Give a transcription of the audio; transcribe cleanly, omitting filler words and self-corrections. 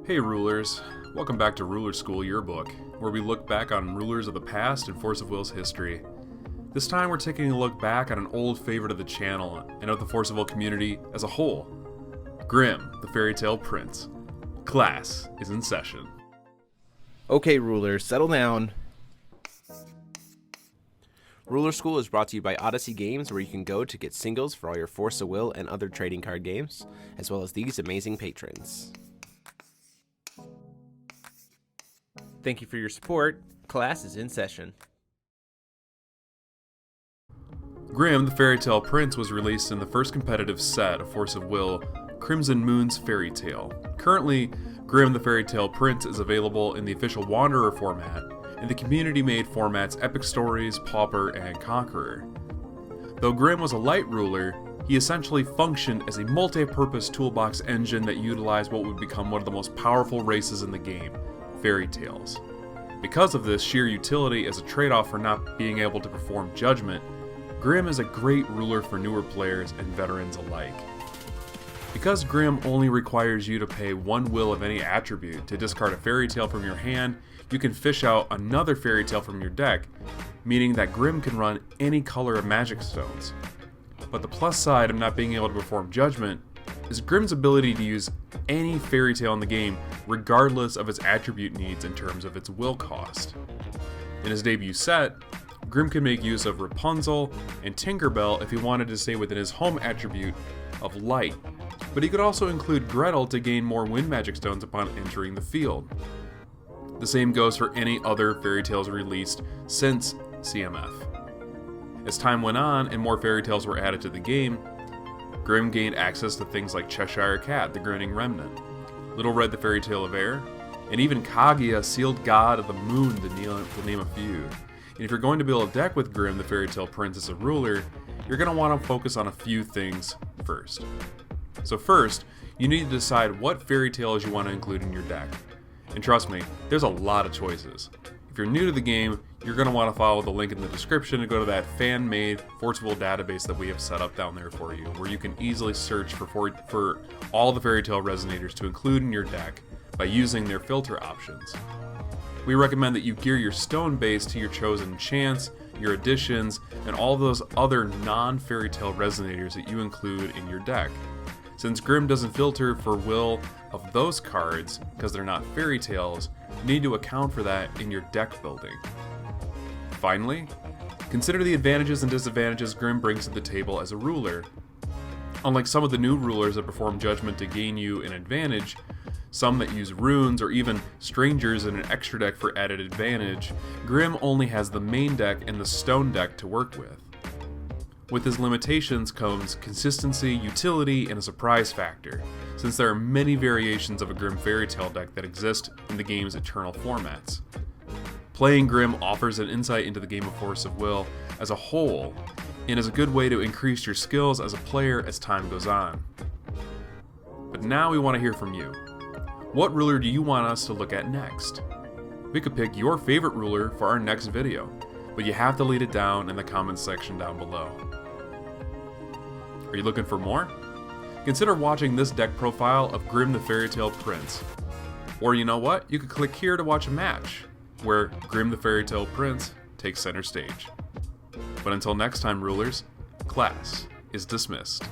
Hey rulers, welcome back to Ruler School Yearbook, where we look back on rulers of the past and Force of Will's history. This time we're taking a look back on an old favorite of the channel and of the Force of Will community as a whole, Grimm, the Fairy Tale Prince. Class is in session. Okay rulers, settle down. Ruler School is brought to you by Odyssey Games, where you can go to get singles for all your Force of Will and other trading card games, as well as these amazing patrons. Thank you for your support. Class is in session. Grimm, the Fairy Tale Prince was released in the first competitive set of Force of Will, Crimson Moon's Fairy Tale. Currently, Grimm, the Fairy Tale Prince is available in the official Wanderer format and the community-made formats Epic Stories, Pauper, and Conqueror. Though Grimm was a light ruler, he essentially functioned as a multi-purpose toolbox engine that utilized what would become one of the most powerful races in the game, fairy tales. Because of this sheer utility as a trade-off for not being able to perform judgment, Grimm is a great ruler for newer players and veterans alike. Because Grimm only requires you to pay one will of any attribute to discard a fairy tale from your hand, you can fish out another fairy tale from your deck, meaning that Grimm can run any color of magic stones. But the plus side of not being able to perform judgment is Grimm's ability to use any fairy tale in the game regardless of its attribute needs in terms of its will cost. In his debut set, Grimm can make use of Rapunzel and Tinkerbell if he wanted to stay within his home attribute of light, but he could also include Gretel to gain more wind magic stones upon entering the field. The same goes for any other fairy tales released since CMF. As time went on and more fairy tales were added to the game, Grimm gained access to things like Cheshire Cat, the Grinning Remnant, Little Red, the Fairy Tale of Air, and even Kaguya, Sealed God of the Moon, to name a few. And if you're going to build a deck with Grimm, the Fairy Tale Prince, as a ruler, you're going to want to focus on a few things first. So first, you need to decide what fairy tales you want to include in your deck. And trust me, there's a lot of choices. If you're new to the game, you're going to want to follow the link in the description and go to that fan-made Force of Will database that we have set up down there for you, where you can easily search for all the fairy tale resonators to include in your deck by using their filter options. We recommend that you gear your stone base to your chosen chants, your additions, and all those other non-fairy tale resonators that you include in your deck. Since Grimm doesn't filter for will of those cards because they're not fairy tales, you need to account for that in your deck building. Finally, consider the advantages and disadvantages Grimm brings to the table as a ruler. Unlike some of the new rulers that perform judgment to gain you an advantage, some that use runes or even strangers in an extra deck for added advantage, Grimm only has the main deck and the stone deck to work with. With his limitations comes consistency, utility, and a surprise factor, since there are many variations of a Grimm fairy tale deck that exist in the game's eternal formats. Playing Grimm offers an insight into the game of Force of Will as a whole, and is a good way to increase your skills as a player as time goes on. But now we want to hear from you. What ruler do you want us to look at next? We could pick your favorite ruler for our next video, but you have to leave it down in the comments section down below. Are you looking for more? Consider watching this deck profile of Grimm the Fairy Tale Prince. Or you know what? You could click here to watch a match, where Grimm the Fairy Tale Prince takes center stage. But until next time, rulers, class is dismissed.